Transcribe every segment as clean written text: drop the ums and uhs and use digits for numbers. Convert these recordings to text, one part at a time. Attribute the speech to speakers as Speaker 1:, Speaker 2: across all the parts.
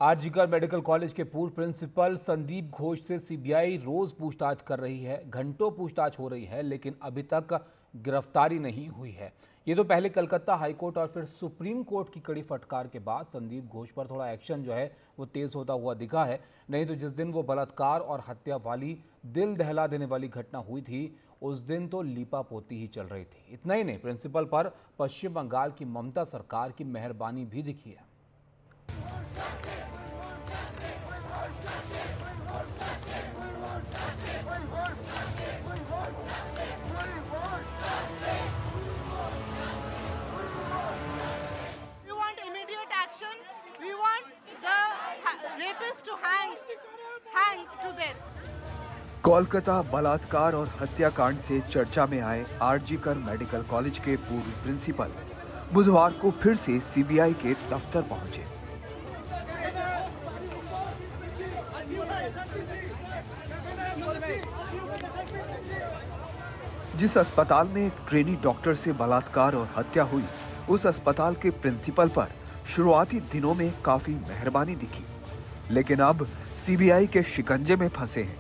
Speaker 1: RG Kar medical college के पूर्व principal Sandeep Ghosh से सीबीआई रोज पूछताछ कर रही है। घंटों पूछताछ हो रही है, लेकिन अभी तक गिरफ्तारी नहीं हुई है। ये तो पहले कलकत्ता हाईकोर्ट और फिर सुप्रीम कोर्ट की कड़ी फटकार के बाद संदीप घोष पर थोड़ा एक्शन जो है वो तेज होता हुआ दिखा है। नहीं तो जिस दिन वो बलात्कार और हत्या वाली दिल दहला देने वाली घटना हुई थी, उस दिन तो लीपापोती ही चल रही थी। इतना ही नहीं, प्रिंसिपल पर पश्चिम बंगाल की ममता सरकार की मेहरबानी भी दिखी है।
Speaker 2: We want immediate action. We want the rapist to hang to death.
Speaker 3: Kolkata बलात्कार और हत्याकांड से चर्चा में आए आरजीकर मेडिकल कॉलेज के पूर्व प्रिंसिपल बुधवार को फिर से सीबीआई के दफ्तर पहुंचे। जिस अस्पताल में एक ट्रेनी डॉक्टर से बलात्कार और हत्या हुई, उस अस्पताल के प्रिंसिपल पर शुरुआती दिनों में काफी मेहरबानी दिखी, लेकिन अब सीबीआई के शिकंजे में फंसे हैं।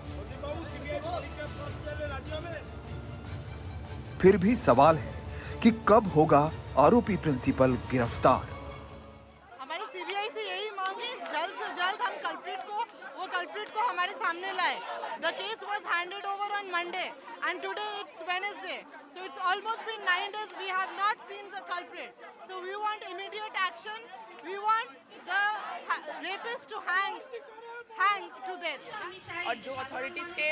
Speaker 3: फिर भी सवाल है कि कब होगा आरोपी प्रिंसिपल गिरफ्तार।
Speaker 2: हमारी सीबीआई से यही मांग है, जल्द से जल्द हम कल्प्रिट को हमारे सामने लाए। The case was handed over on Monday and today it's Wednesday. So it's almost been 9 days we have not seen the culprit. So we want immediate action. We want the rapist to hang to death.
Speaker 4: और जो authorities के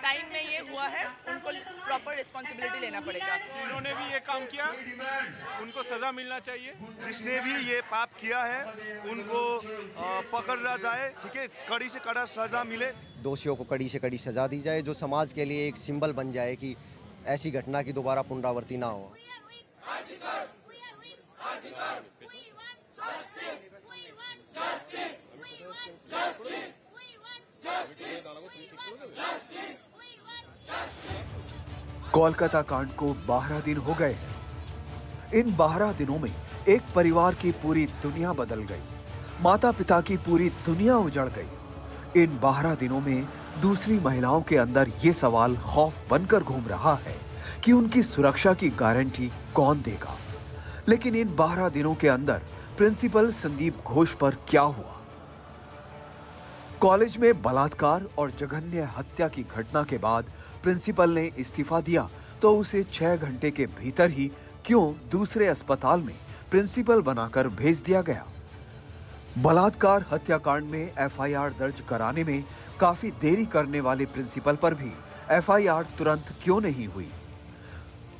Speaker 4: time में ये हुआ है, उनको proper responsibility लेना पड़ेगा।
Speaker 5: जिन्होंने भी ये काम किया उनको सजा मिलना चाहिए। जिसने भी ये पाप किया है उनको पकड़ा जाए, ठीक है, कड़ी से कड़ा सजा मिले।
Speaker 6: दोषियों को कड़ी से कड़ी सजा दी जाए, जो समाज के लिए एक सिंबल बन जाए कि ऐसी घटना की दोबारा पुनरावृत्ति ना हो।
Speaker 3: कोलकाता कांड को 12 दिन हो गए। इन 12 दिनों में एक परिवार की पूरी दुनिया बदल गई, माता पिता की पूरी दुनिया उजड़ गई। इन 12 दिनों में दूसरी महिलाओं के अंदर ये सवाल खौफ बनकर घूम रहा है कि उनकी सुरक्षा की गारंटी कौन देगा। लेकिन इन 12 दिनों के अंदर प्रिंसिपल संदीप घोष पर क्या हुआ? कॉलेज में बलात्कार और जघन्य हत्या की घटना के बाद प्रिंसिपल ने इस्तीफा दिया, तो उसे 6 घंटे के भीतर ही क्यों दूसरे अस्पताल में प्रिंसिपल बनाकर भेज दिया गया? बलात्कार हत्याकांड में एफआईआर दर्ज कराने में काफी देरी करने वाले प्रिंसिपल पर भी एफआईआर तुरंत क्यों नहीं हुई?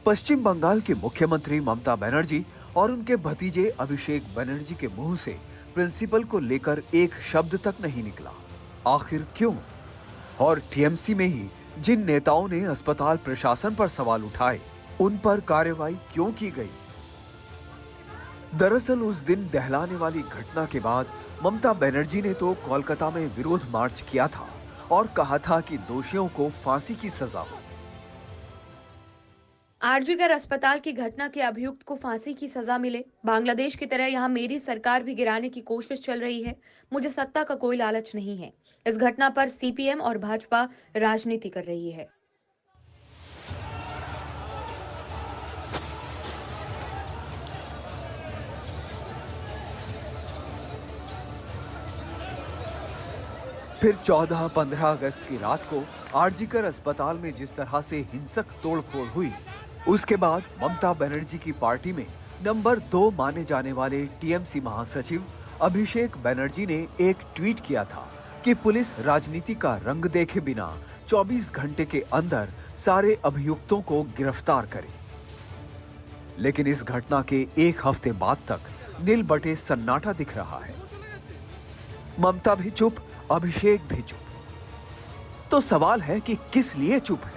Speaker 3: पश्चिम बंगाल के मुख्यमंत्री ममता बनर्जी और उनके भतीजे अभिषेक बनर्जी के मुंह से प्रिंसिपल को लेकर एक शब्द तक नहीं निकला। आखिर क्यों? और टीएमसी में ही जिन नेताओं ने अस्पताल प्रशासन पर सवाल उठाए, उन पर कार्रवाई क्यों की गई? दरअसल उस दिन दहलाने वाली घटना के बाद ममता बनर्जी ने तो कोलकाता में विरोध मार्च किया था और कहा था कि दोषियों को फांसी की सजा हो।
Speaker 7: आरजीकर अस्पताल की घटना के अभियुक्त को फांसी की सजा मिले। बांग्लादेश की तरह यहाँ मेरी सरकार भी गिराने की कोशिश चल रही है। मुझे सत्ता का कोई लालच नहीं है। इस घटना पर सीपीएम और भाजपा राजनीति कर रही है।
Speaker 3: फिर 14-15 अगस्त की रात को आरजीकर अस्पताल में जिस तरह से हिंसक तोड़फोड़ हुई, उसके बाद ममता बनर्जी की पार्टी में नंबर 2 माने जाने वाले टीएमसी महासचिव अभिषेक बनर्जी ने एक ट्वीट किया था कि पुलिस राजनीति का रंग देखे बिना 24 घंटे के अंदर सारे अभियुक्तों को गिरफ्तार करे। लेकिन इस घटना के एक हफ्ते बाद तक नील बटे सन्नाटा दिख रहा है। ममता भी चुप, अभिषेक भी चुप। तो सवाल है कि किस लिए चुप है?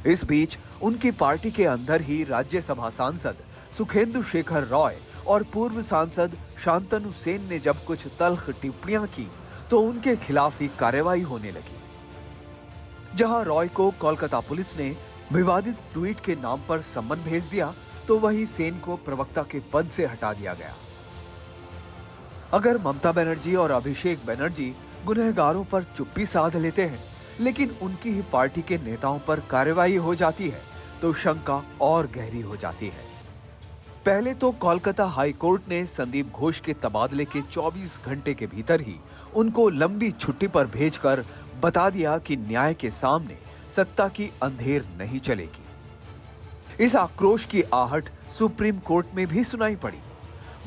Speaker 3: इस बीच उनकी पार्टी के अंदर ही राज्यसभा सांसद सुखेंदु शेखर रॉय और पूर्व सांसद शांतनु सेन ने जब कुछ तल्ख टिप्पणियां की, तो उनके खिलाफ ही कार्रवाई होने लगी। जहां रॉय को कोलकाता पुलिस ने विवादित ट्वीट के नाम पर सम्मन भेज दिया, तो वहीं सेन को प्रवक्ता के पद से हटा दिया गया। अगर ममता बनर्जी और अभिषेक बनर्जी गुनहगारों पर चुप्पी साध लेते हैं, लेकिन उनकी ही पार्टी के नेताओं पर कार्रवाई हो जाती है, तो शंका और गहरी हो जाती है। पहले तो कोलकाता हाई कोर्ट ने संदीप घोष के तबादले के 24 घंटे के भीतर ही उनको लंबी छुट्टी पर भेजकर बता दिया कि न्याय के सामने सत्ता की अंधेर नहीं चलेगी। इस आक्रोश की आहट सुप्रीम कोर्ट में भी सुनाई पड़ी।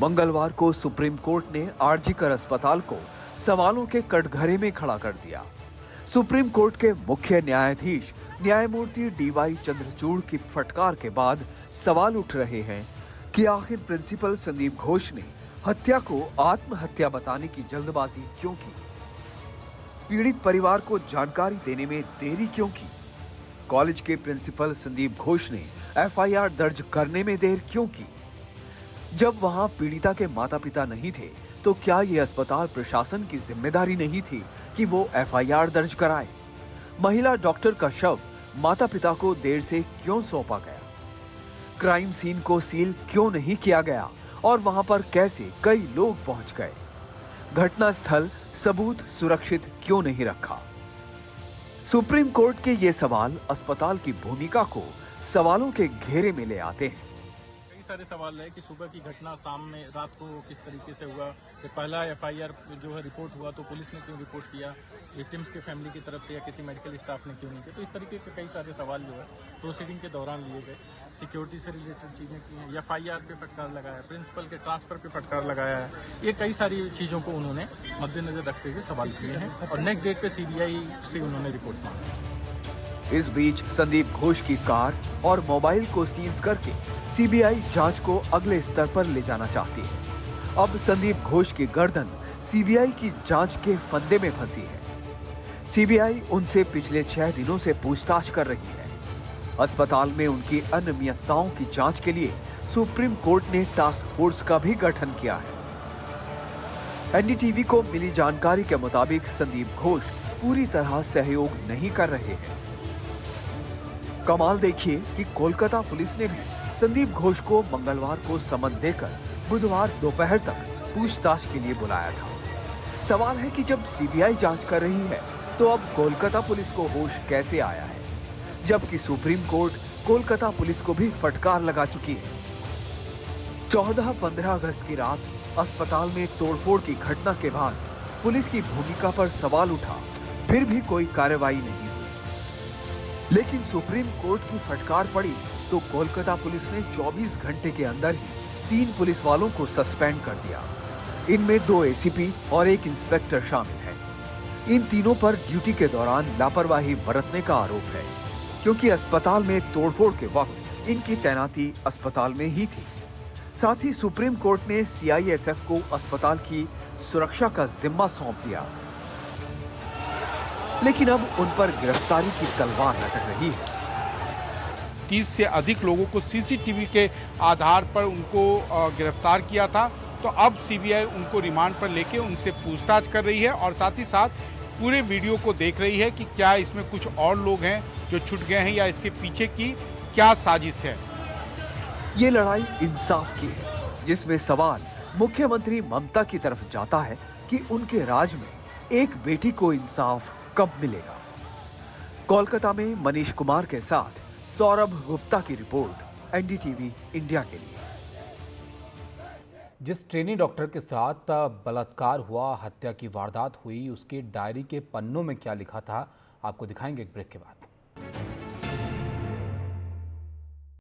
Speaker 3: मंगलवार को सुप्रीम कोर्ट ने आरजीकर अस्पताल को सवालों के कटघरे में खड़ा कर दिया। सुप्रीम कोर्ट के मुख्य न्यायाधीश न्यायमूर्ति डीवाई चंद्रचूड़ की फटकार के बाद सवाल उठ रहे हैं कि आखिर प्रिंसिपल संदीप घोष ने हत्या को आत्महत्या बताने की जल्दबाजी क्यों की? पीड़ित परिवार को जानकारी देने में देरी क्यों की? कॉलेज के प्रिंसिपल संदीप घोष ने एफआईआर दर्ज करने में देर क्यों की? जब वहां पीड़िता के माता पिता नहीं थे, तो क्या ये अस्पताल प्रशासन की जिम्मेदारी नहीं थी कि वो एफआईआर दर्ज कराए? महिला डॉक्टर का शव माता पिता को देर से क्यों सौंपा गया? क्राइम सीन को सील क्यों नहीं किया गया और वहां पर कैसे कई लोग पहुंच गए? घटनास्थल सबूत सुरक्षित क्यों नहीं रखा? सुप्रीम कोर्ट के ये सवाल अस्पताल की भूमिका को सवालों के घेरे में ले आते हैं।
Speaker 8: कई सारे सवाल है कि सुबह की घटना शाम में रात को किस तरीके से हुआ, कि पहला एफआईआर जो है रिपोर्ट हुआ तो पुलिस ने क्यों रिपोर्ट किया, विक्टिम्स के फैमिली की तरफ से या किसी मेडिकल स्टाफ ने क्यों नहीं किया। तो इस तरीके के कई सारे सवाल जो है प्रोसीडिंग के दौरान लिए गए। सिक्योरिटी से रिलेटेड चीजें की हैं, एफआईआर पे फटकार लगाया है, प्रिंसिपल के ट्रांसफर पे फटकार लगाया है। ये कई सारी चीजों को उन्होंने मद्देनजर रखते हुए सवाल किए हैं और नेक्स्ट डेट पे सीबीआई से उन्होंने रिपोर्ट मांगी।
Speaker 3: इस बीच संदीप घोष की कार और मोबाइल को सीज करके सीबीआई जांच को अगले स्तर पर ले जाना चाहती है। अब संदीप घोष की गर्दन सीबीआई की जांच के फंदे में फंसी है। सीबीआई उनसे पिछले 6 दिनों से पूछताछ कर रही है। अस्पताल में उनकी अनियमितताओं की जांच के लिए सुप्रीम कोर्ट ने टास्क फोर्स का भी गठन किया है। एनडीटीवी को मिली जानकारी के मुताबिक संदीप घोष पूरी तरह सहयोग नहीं कर रहे हैं। कमाल देखिए कि कोलकाता पुलिस ने भी संदीप घोष को मंगलवार को समन देकर बुधवार दोपहर तक पूछताछ के लिए बुलाया था। सवाल है कि जब सीबीआई जांच कर रही है, तो अब कोलकाता पुलिस को होश कैसे आया है, जबकि सुप्रीम कोर्ट कोलकाता पुलिस को भी फटकार लगा चुकी है। 14-15 अगस्त की रात अस्पताल में तोड़फोड़ की घटना के बाद पुलिस की भूमिका पर सवाल उठा, फिर भी कोई कार्रवाई नहीं हुई। लेकिन सुप्रीम कोर्ट की फटकार पड़ी तो कोलकाता पुलिस ने 24 घंटे के अंदर ही 3 पुलिस वालों को सस्पेंड कर दिया। इनमें 2 एसीपी और 1 इंस्पेक्टर शामिल हैं। इन तीनों पर ड्यूटी के दौरान लापरवाही बरतने का आरोप है, क्योंकि अस्पताल में तोड़फोड़ के वक्त इनकी तैनाती अस्पताल में ही थी। साथ ही सुप्रीम कोर्ट ने सीआईएसएफ को अस्पताल की सुरक्षा का जिम्मा सौंप दिया। लेकिन अब उन पर गिरफ्तारी की तलवार लटक रही है।
Speaker 9: 30 से अधिक लोगों को सीसीटीवी के आधार पर उनको गिरफ्तार किया था, तो अब सीबीआई उनको रिमांड पर लेके उनसे पूछताछ कर रही है और साथ ही साथ पूरे वीडियो को देख रही है कि क्या इसमें कुछ और लोग हैं जो छूट गए हैं या इसके पीछे की क्या साजिश है।
Speaker 3: ये लड़ाई इंसाफ की है, जिसमें सवाल मुख्यमंत्री ममता की तरफ जाता है कि उनके राज में एक बेटी को इंसाफ कब मिलेगा। कोलकाता में मनीष कुमार के साथ सौरभ गुप्ता की रिपोर्ट, एनडीटीवी इंडिया के लिए।
Speaker 1: जिस ट्रेनी डॉक्टर के साथ बलात्कार हुआ, हत्या की वारदात हुई, उसके डायरी के पन्नों में क्या लिखा था, आपको दिखाएंगे एक ब्रेक के बाद।